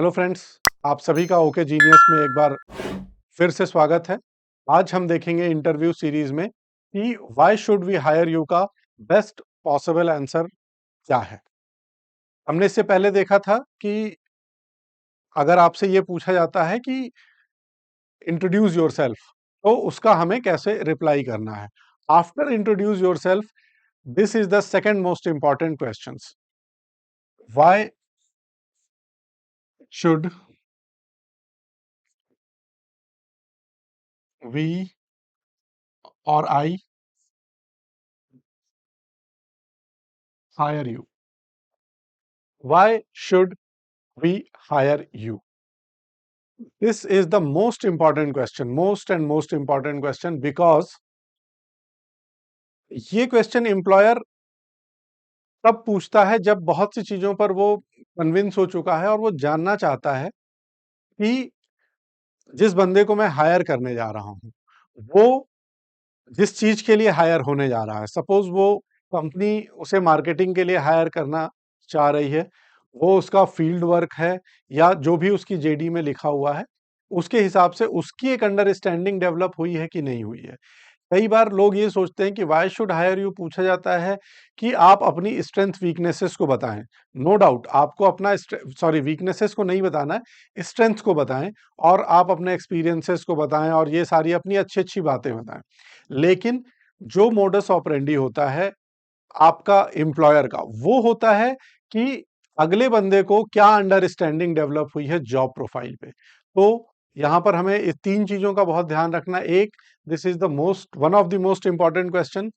Hello friends, आप सभी का ओके जीनियस में एक बार फिर से स्वागत है। आज हम देखेंगे इंटरव्यू सीरीज में कि why should we hire you का बेस्ट पॉसिबल आंसर क्या है। हमने इससे पहले देखा था कि अगर आपसे ये पूछा जाता है कि इंट्रोड्यूस योरसेल्फ, तो उसका हमें कैसे रिप्लाई करना है। After introduce yourself, this is the second most important questions. Why should we और I hire you? Why should we hire you? This is the most important question, most important question, because ये question employer तब पूछता है जब बहुत सी चीजों पर वो कन्विंस हो चुका है और वो जानना चाहता है कि जिस बंदे को मैं हायर करने जा रहा हूं वो जिस चीज के लिए हायर होने जा रहा है। सपोज वो कंपनी उसे मार्केटिंग के लिए हायर करना चाह रही है, वो उसका फील्ड वर्क है या जो भी उसकी जेडी में लिखा हुआ है, उसके हिसाब से उसकी एक अंडरस्टैंडिंग डेवलप हुई है कि नहीं हुई है। कई बार लोग ये सोचते हैं कि व्हाई शुड हायर यू पूछा जाता है कि आप अपनी स्ट्रेंथ वीकनेसेस को बताएं। नो डाउट आपको अपना वीकनेसेस को नहीं बताना है, स्ट्रेंथ को बताएं और आप अपने एक्सपीरियंसेस को बताएं और ये सारी अपनी अच्छी अच्छी बातें बताएं। लेकिन जो मोडस ऑपरेंडी होता है आपका एम्प्लॉयर का, वो होता है कि अगले बंदे को क्या अंडरस्टैंडिंग डेवलप हुई है जॉब प्रोफाइल पे। तो यहां पर हमें इस तीन चीजों का बहुत ध्यान रखना। एक, this is the most one of the most important question.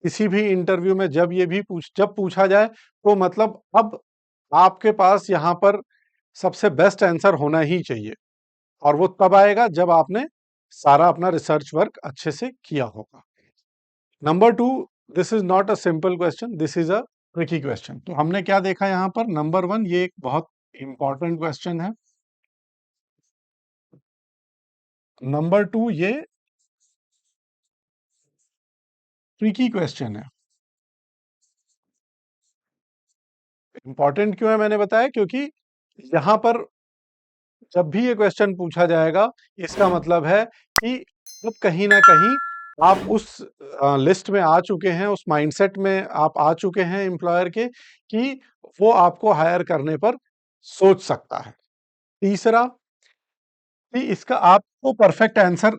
किसी भी इंटरव्यू में जब पूछा जाए तो मतलब अब आपके पास यहां पर सबसे बेस्ट आंसर होना ही चाहिए, और वो तब आएगा जब आपने सारा अपना रिसर्च वर्क अच्छे से किया होगा। Number two, this is not a simple question, this is a tricky question. तो हमने क्या देखा यहां पर, नंबर वन, ये एक बहुत इंपॉर्टेंट क्वेश्चन है। नंबर टू, ये ट्रिकी क्वेश्चन है। इंपॉर्टेंट क्यों है मैंने बताया, क्योंकि यहां पर जब भी ये क्वेश्चन पूछा जाएगा इसका मतलब है कि अब कहीं ना कहीं आप उस लिस्ट में आ चुके हैं, उस माइंडसेट में आप आ चुके हैं एम्प्लॉयर के कि वो आपको हायर करने पर सोच सकता है। तीसरा, कि इसका आपको परफेक्ट आंसर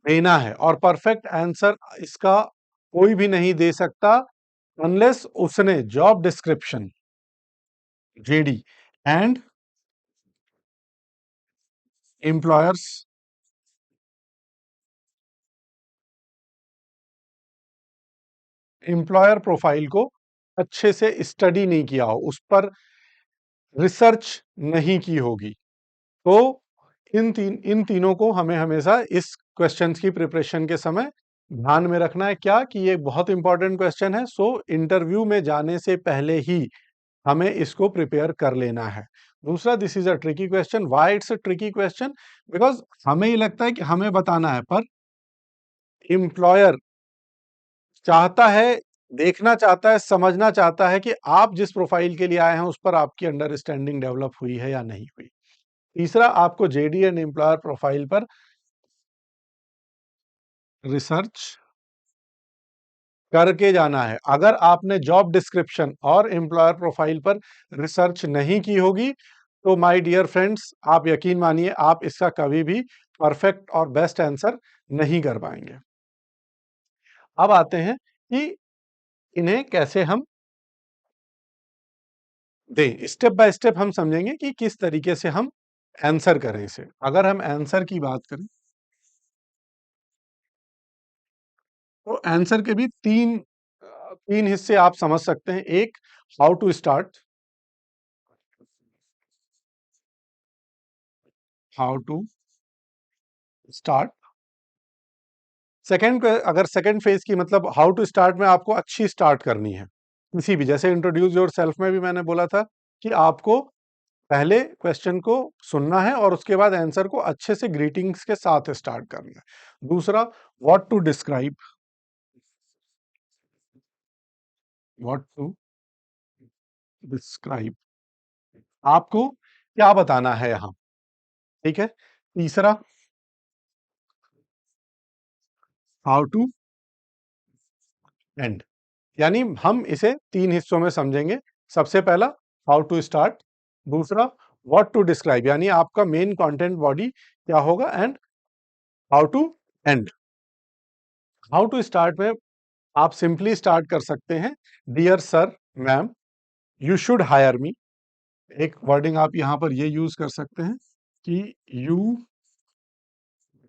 देना है, और परफेक्ट आंसर इसका कोई भी नहीं दे सकता अनलेस उसने job description, JD and employers employer profile को अच्छे से स्टडी नहीं किया हो, उस पर रिसर्च नहीं की होगी। तो इन तीनों को हमें हमेशा इस क्वेश्चंस की प्रिपरेशन के समय ध्यान में रखना है। क्या कि ये बहुत इंपॉर्टेंट क्वेश्चन है, सो इंटरव्यू में जाने से पहले ही हमें इसको प्रिपेयर कर लेना है। दूसरा, this is a tricky question. Why it's a tricky question? Because हमें ये लगता है कि हमें बताना है, पर एम्प्लॉयर चाहता है, देखना चाहता है, समझना चाहता है कि आप जिस प्रोफाइल के लिए आए हैं उस पर आपकी अंडरस्टैंडिंग डेवलप हुई है या नहीं हुई। तीसरा, आपको जेडी एंड एम्प्लॉयर प्रोफाइल पर रिसर्च करके जाना है। अगर आपने जॉब डिस्क्रिप्शन और एम्प्लॉयर प्रोफाइल पर रिसर्च नहीं की होगी तो माय डियर फ्रेंड्स, आप यकीन मानिए आप इसका कभी भी परफेक्ट और बेस्ट आंसर नहीं कर पाएंगे। अब आते हैं कि इन्हें कैसे हम दें। स्टेप बाय स्टेप हम समझेंगे कि किस तरीके से हम आंसर करें इसे। अगर हम आंसर की बात करें तो आंसर के भी तीन हिस्से आप समझ सकते हैं। एक, how to start, how to start. Second, अगर सेकंड फेज की मतलब हाउ टू स्टार्ट में आपको अच्छी स्टार्ट करनी है किसी भी, जैसे इंट्रोड्यूस योर सेल्फ में भी मैंने बोला था कि आपको पहले क्वेश्चन को सुनना है और उसके बाद आंसर को अच्छे से ग्रीटिंग्स के साथ स्टार्ट करना है। दूसरा, what to describe, what to describe. आपको क्या बताना है यहां। ठीक है। तीसरा, हाउ टू एंड, यानी हम इसे तीन हिस्सों में समझेंगे। सबसे पहला, हाउ टू स्टार्ट। दूसरा, व्हाट टू डिस्क्राइब, यानी आपका मेन कंटेंट बॉडी क्या होगा। And how to end. How to start में आप सिंपली स्टार्ट कर सकते हैं, dear sir, ma'am, you should hire me. एक वर्डिंग आप यहां पर ये यूज कर सकते हैं कि यू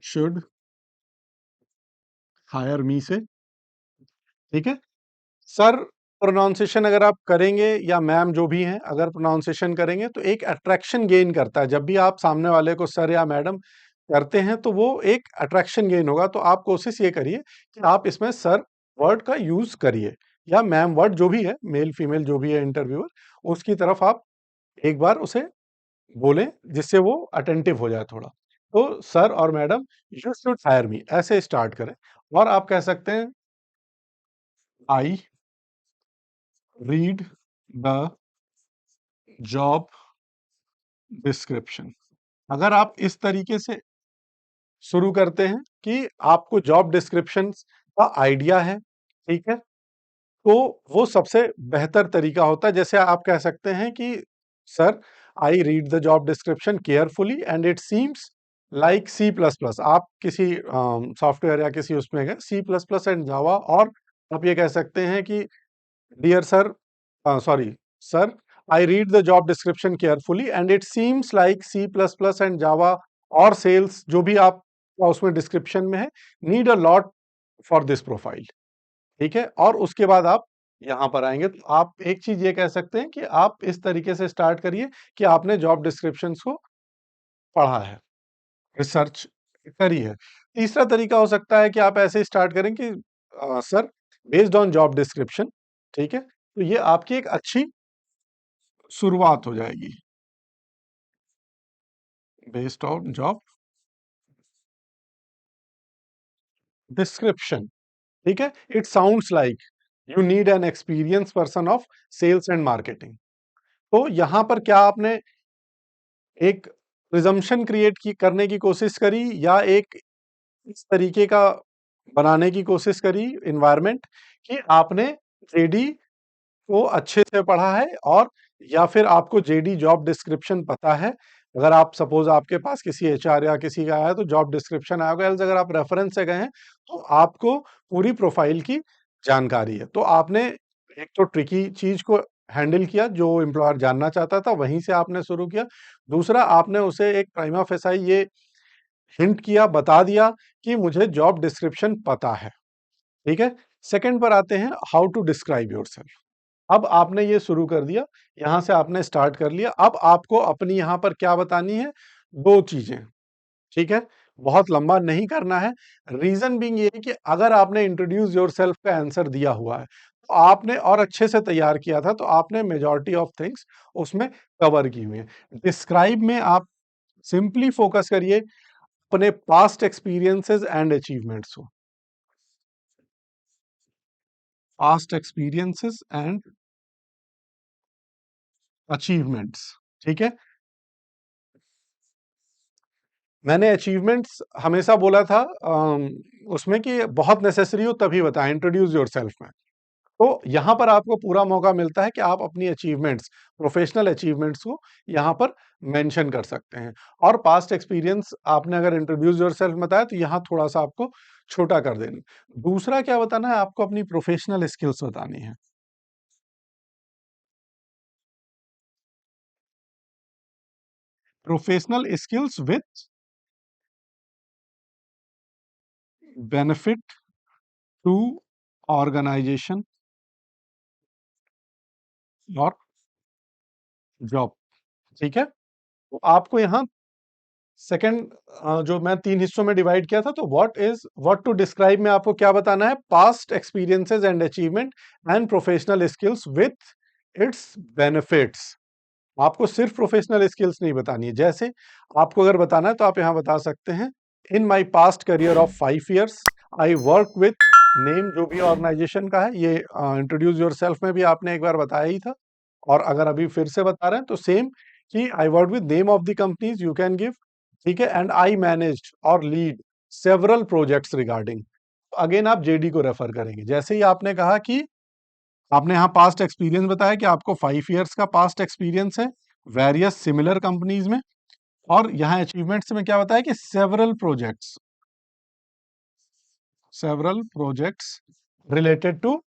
शुड हायर मी से। ठीक है। सर प्रोनाउंसिएशन अगर आप करेंगे या मैम जो भी हैं अगर प्रोनाउंसिएशन करेंगे तो एक अट्रैक्शन गेन करता है। जब भी आप सामने वाले को सर या मैडम करते हैं तो वो एक अट्रैक्शन गेन होगा। तो आप कोशिश ये करिए कि आप इसमें सर वर्ड का यूज करिए या मैम वर्ड, जो भी है, मेल फीमेल जो भी है इंटरव्यूअर, उसकी तरफ आप एक बार उसे बोलें जिससे वो अटेंटिव हो जाए थोड़ा। तो सर और मैडम, यू शुड हायर मी, ऐसे स्टार्ट करें। और आप कह सकते हैं, आई रीड द जॉब डिस्क्रिप्शन। अगर आप इस तरीके से शुरू करते हैं कि आपको जॉब डिस्क्रिप्शन का आइडिया है, ठीक है, तो वो सबसे बेहतर तरीका होता है। जैसे आप कह सकते हैं कि sir, I read the job description carefully and it seems like C plus plus. आप किसी सॉफ्टवेयर या किसी उसमें गए, C plus plus and Java. और आप ये कह सकते हैं कि dear sir, sorry sir, I read the job description carefully and it seems like C plus plus and Java और सेल्स, जो भी आप उसमें डिस्क्रिप्शन में है, need a lot for this profile. ठीक है। और उसके बाद आप यहां पर आएंगे तो आप एक चीज ये कह सकते हैं कि आप इस तरीके से स्टार्ट करिए कि आपने जॉब डिस्क्रिप्शंस को पढ़ा है, रिसर्च करी है। तीसरा तरीका हो सकता है कि आप ऐसे स्टार्ट करें कि sir, based on job description. ठीक है। तो ये आपकी एक अच्छी शुरुआत हो जाएगी, बेस्ड ऑन जॉब डिस्क्रिप्शन। ठीक है। It sounds like you need an experience person of sales and marketing. तो यहां पर क्या आपने एक प्रिजम्पशन क्रिएट की करने की कोशिश करी या एक इस तरीके का बनाने की कोशिश करी एनवायरनमेंट कि आपने जेडी को अच्छे से पढ़ा है, और या फिर आपको जेडी जॉब डिस्क्रिप्शन पता है। अगर आप सपोज आपके पास किसी एचआर या किसी का आया है तो जॉब डिस्क्रिप्शन आएगा, एल्स अगर आप रेफरेंस से गए हैं तो आपको पूरी प्रोफाइल की जानकारी है। तो आपने एक तो ट्रिकी चीज को हैंडल किया, जो एम्प्लॉयर जानना चाहता था वहीं से आपने शुरू किया। दूसरा, आपने उसे एक प्राइमा फेसाई ये हिंट किया, बता दिया कि मुझे जॉब डिस्क्रिप्शन पता है। ठीक है। सेकंड पर आते हैं, हाउ टू डिस्क्राइब योरसेल्फ। अब आपने ये शुरू कर दिया, यहां से आपने स्टार्ट कर लिया। अब आपको अपनी यहां पर क्या बतानी है, दो चीजें। ठीक है। बहुत लंबा नहीं करना है। रीजन बीइंग ये है कि अगर आपने इंट्रोड्यूस योरसेल्फ का आंसर दिया हुआ है तो आपने और अच्छे से तैयार किया था, तो आपने मेजॉरिटी ऑफ थिंग्स उसमें कवर की हुई है। डिस्क्राइब में आप सिंपली फोकस करिए अपने पास्ट एक्सपीरियंसेस एंड अचीवमेंट्स को। Past experiences and achievements. ठीक है। मैंने अचीवमेंट्स हमेशा बोला था उसमें कि बहुत नेसेसरी हो तभी बताएं, इंट्रोड्यूस योरसेल्फ में। तो यहां पर आपको पूरा मौका मिलता है कि आप अपनी अचीवमेंट्स, प्रोफेशनल अचीवमेंट्स को यहां पर मेंशन कर सकते हैं। और पास्ट एक्सपीरियंस आपने अगर इंट्रोड्यूस योरसेल्फ बताया तो यहां थोड़ा सा आपको छोटा कर देना। दूसरा क्या बताना है, आपको अपनी प्रोफेशनल स्किल्स बतानी है। Professional skills with benefit to organisation और जॉब। ठीक है। तो आपको यहाँ सेकंड, जो मैं तीन हिस्सों में डिवाइड किया था, तो व्हाट टू डिस्क्राइब में आपको क्या बताना है, past experiences and achievement and professional skills with its benefits. आपको सिर्फ प्रोफेशनल स्किल्स नहीं बतानी है। जैसे आपको अगर बताना है तो आप यहाँ बता सकते हैं, in my past career of 5 years I work with, name जो भी ऑर्गेनाइजेशन का है। ये इंट्रोड्यूस योर सेल्फ में भी आपने एक बार बताया ही था, और अगर अभी फिर से बता रहे हैं तो सेम, कि I work with name of the companies you can give, ठीक है, एंड आई मैनेज्ड और lead several projects regarding. Again आप जेडी को रेफर करेंगे। जैसे ही आपने कहा कि आपने यहाँ पास्ट एक्सपीरियंस बताया कि आपको 5 इयर्स का पास्ट एक्सपीरियंस है वेरियस सिमिलर कंपनीज में, और यहाँ अचीवमेंट्स में क्या बताया कि several projects related to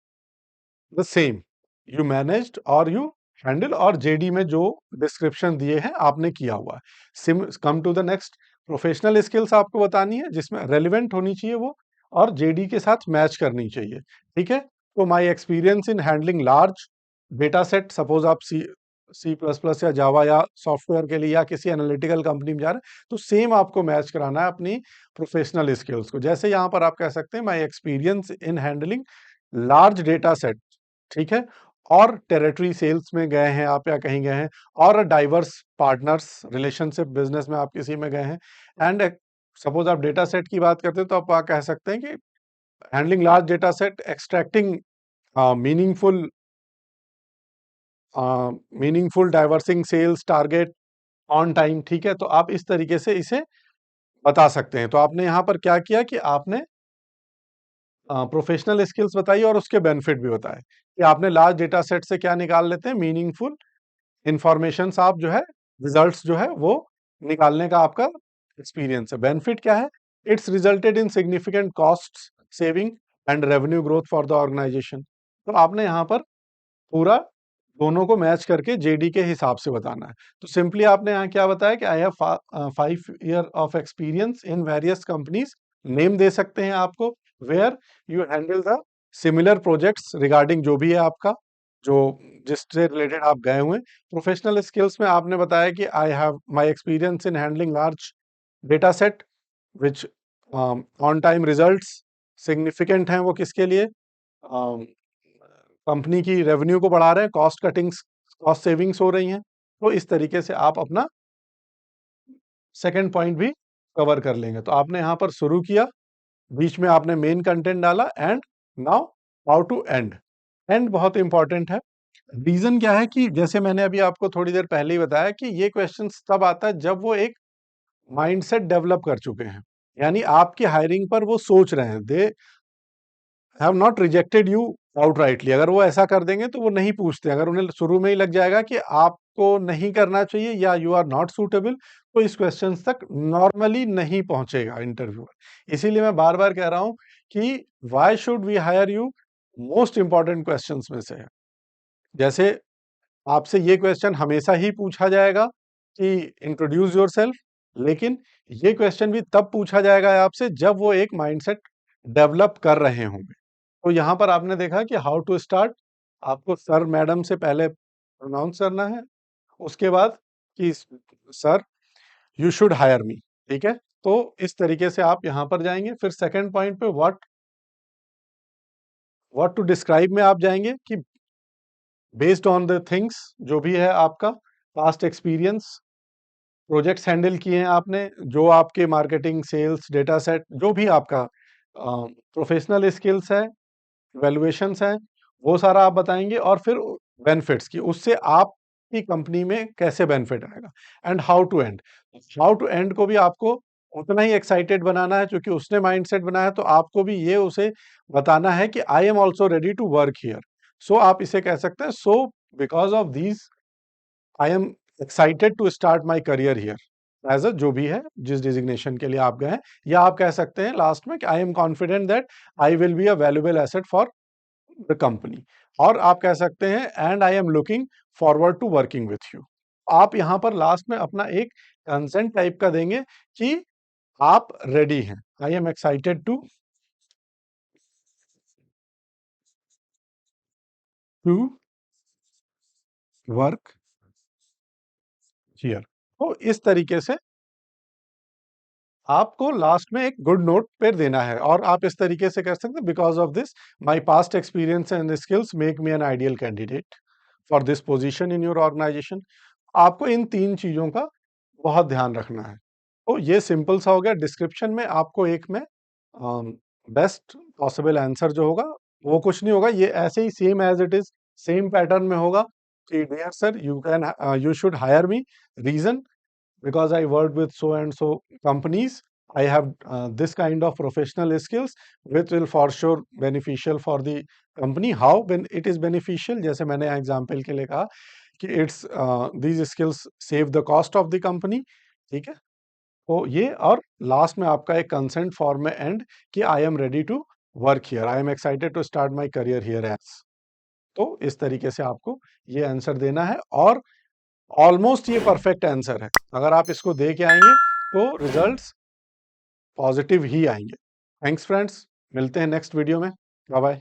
the same you managed और यू हैंडल, और जेडी में जो डिस्क्रिप्शन दिए हैं आपने किया हुआ है। Same come to the next, professional skills आपको बतानी है जिसमें रेलिवेंट होनी चाहिए वो, और जेडी के साथ मैच करनी चाहिए, ठीक है। तो my experience in handling large data set, suppose आप सी सी प्लस प्लस या जावा या सॉफ्टवेयर के लिए या किसी एनालिटिकल कंपनी में जा रहे हैं, तो सेम आपको मैच कराना है अपनी प्रोफेशनल स्किल्स को। जैसे यहाँ पर आप कह सकते हैं my experience in handling large data set, ठीक है, और टेरिटरी सेल्स में गए हैं आप या कहीं गए हैं, और डाइवर्स पार्टनर्स रिलेशनशिप बिजनेस में आप किसी में गए हैं, एंड सपोज आप डेटा सेट की बात करते हैं तो आप कह सकते हैं कि handling large data set, extracting meaningful meaningful driving sales target on time, ठीक है। तो आप इस तरीके से इसे बता सकते हैं। तो आपने यहाँ पर क्या किया कि आपने प्रोफेशनल स्किल्स बताई और उसके बेनिफिट भी बताए कि आपने लार्ज डेटा सेट से क्या निकाल लेते हैं, मीनिंगफुल इंफॉर्मेशन, आप जो है रिजल्ट्स जो है वो निकालने का आपका एक्सपीरियंस है। बेनिफिट क्या है, it's resulted in significant cost saving and revenue growth for the organisation. तो आपने यहाँ पर पूरा दोनों को मैच करके जेडी के हिसाब से बताना है। तो सिंपली आपने यहाँ क्या बताया कि I have 5 year of experience in various companies, name दे सकते हैं आपको, where you handle the similar projects regarding जो भी है आपका, जो जिससे रिलेटेड आप गए हुए। प्रोफेशनल स्किल्स में आपने बताया कि I have my experience in handling large data set which on time results significant हैं, वो किसके लिए, कंपनी की रेवेन्यू को बढ़ा रहे हैं, कॉस्ट सेविंग्स हो रही हैं। तो इस तरीके से आप अपना सेकंड पॉइंट भी कवर कर लेंगे। तो आपने यहाँ पर शुरू किया, बीच में आपने मेन कंटेंट डाला, and now how to end. End बहुत इंपॉर्टेंट है। रीजन क्या है कि जैसे मैंने अभी आपको थोड़ी देर पहले ही बताया कि ये क्वेश्चन तब आता है जब वो एक माइंडसेट डेवलप कर चुके हैं, यानी आपकी हायरिंग पर वो सोच रहे हैं, they have not rejected you outrightly. अगर वो ऐसा कर देंगे तो वो नहीं पूछते। अगर उन्हें शुरू में ही लग जाएगा कि आपको नहीं करना चाहिए या यू आर नॉट सूटेबल, तो इस क्वेश्चन तक नॉर्मली नहीं पहुंचेगा इंटरव्यूअर। इसीलिए मैं बार बार कह रहा हूं कि why should we hire you, most important questions में से है। जैसे आपसे ये क्वेश्चन हमेशा ही पूछा जाएगा कि इंट्रोड्यूस योरसेल्फ, लेकिन ये क्वेश्चन भी तब पूछा जाएगा आपसे जब वो एक माइंडसेट डेवलप कर रहे होंगे। तो यहाँ पर आपने देखा कि हाउ टू स्टार्ट, आपको सर मैडम से पहले प्रोनाउंस करना है, उसके बाद कि सर यू शुड हायर मी, ठीक है। तो इस तरीके से आप यहाँ पर जाएंगे। फिर सेकंड पॉइंट पे व्हाट टू डिस्क्राइब में आप जाएंगे कि बेस्ड ऑन द थिंग्स, जो भी है आपका पास्ट एक्सपीरियंस, प्रोजेक्ट्स हैंडल किए हैं आपने, जो आपके मार्केटिंग सेल्स डेटा सेट, जो भी आपका प्रोफेशनल स्किल्स है, वैल्यूएशंस हैं, वो सारा आप बताएंगे। और फिर बेनिफिट्स की, उससे आपकी कंपनी में कैसे बेनिफिट आएगा, एंड हाउ टू एंड को भी आपको उतना ही एक्साइटेड बनाना है, क्योंकि उसने माइंडसेट बनाया, तो आपको भी ये उसे बताना है कि I am also ready to work here. So आप इसे कह सकते हैं, so because of these I am excited to start my career here, as a जो भी है जिस डिजिग्नेशन के लिए आप गए हैं। या आप कह सकते हैं लास्ट में कि I am confident that I will be a valuable asset for the company. और आप कह सकते हैं and I am looking forward to working with you. आप यहां पर लास्ट में अपना एक कंसेंट टाइप का देंगे कि आप रेडी हैं, I am excited to work here. तो इस तरीके से आपको लास्ट में एक गुड नोट पे देना है, और आप इस तरीके से कर सकते हैं, because of this my past experience and skills make me an ideal candidate for this position in your organisation. आपको इन 3 चीजों का बहुत ध्यान रखना है। तो ये सिंपल सा हो गया। डिस्क्रिप्शन में आपको एक में बेस्ट पॉसिबल आंसर जो होगा वो कुछ नहीं होगा, ये ऐसे ही same as it is same pattern में होगा। कि dear sir you should hire me, reason because I worked with so and so companies. I have this kind of professional skills which will for sure beneficial for the company. How when it is beneficial? जैसे मैंने example के लिए कहा कि it's these skills save the cost of the company. ठीक है, तो ये और लास्ट में आपका एक कंसेंट फॉर्म में एंड कि I am ready to work here, I am excited to start my career here as. तो इस तरीके से आपको ये आंसर देना है और ऑलमोस्ट ये परफेक्ट आंसर है। अगर आप इसको दे के आएंगे तो रिजल्ट्स पॉजिटिव ही आएंगे। थैंक्स फ्रेंड्स, मिलते हैं नेक्स्ट वीडियो में। Bye bye.